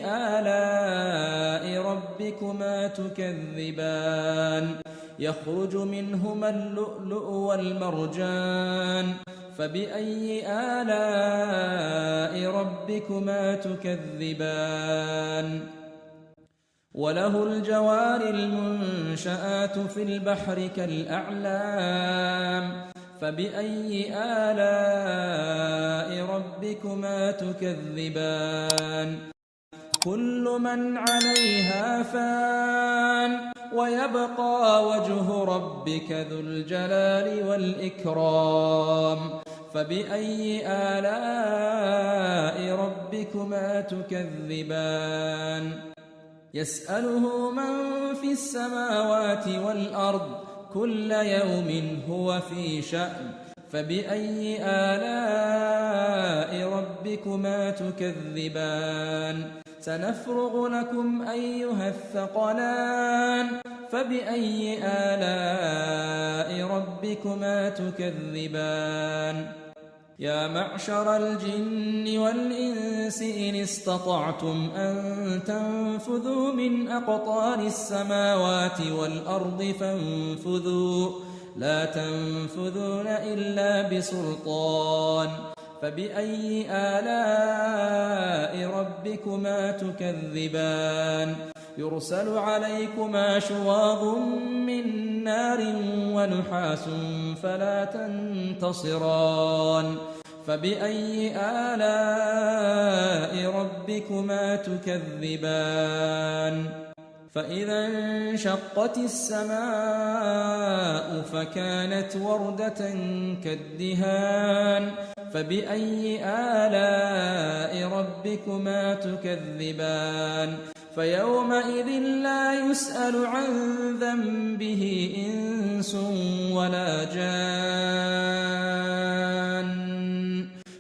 آلاء ربكما تكذبان يخرج منهما اللؤلؤ والمرجان فبأي آلاء ربكما تكذبان وله الجوار المنشآت في البحر كالأعلام فبأي آلاء ربكما تكذبان كل من عليها فان ويبقى وجه ربك ذو الجلال والإكرام فبأي آلاء ربكما تكذبان يسأله من في السماوات والأرض كل يوم هو في شأن فبأي آلاء ربكما تكذبان سنفرغ لكم أيها الثقلان فبأي آلاء ربكما تكذبان يا معشر الجن والإنس إن استطعتم أن تنفذوا من أقطار السماوات والأرض فانفذوا لا تنفذون إلا بسلطان فبأي آلاء ربكما تكذبان يرسل عليكما شواظ من نار ونحاس فلا تنتصران فبأي آلاء ربكما تكذبان فإذا انشقت السماء فكانت وردة كالدهان فبأي آلاء ربكما تكذبان فيومئذ لا يسأل عن ذنبه إنس ولا جان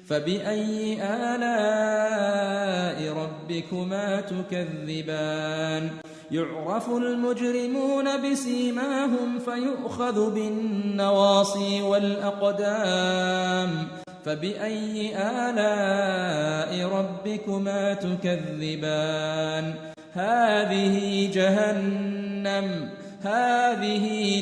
فبأي آلاء ربكما تكذبان يعرف المجرمون بسيماهم فيؤخذ بالنواصي والأقدام فبأي آلاء ربكما تكذبان هذه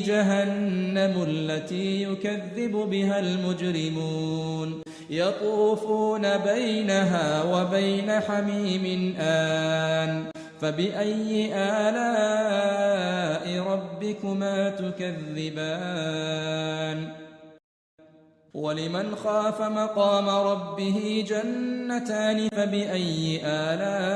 جهنم التي يكذب بها المجرمون يطوفون بينها وبين حميم آن فبأي آلاء ربكما تكذبان ولمن خاف مقام ربه جنتان فبأي آلاء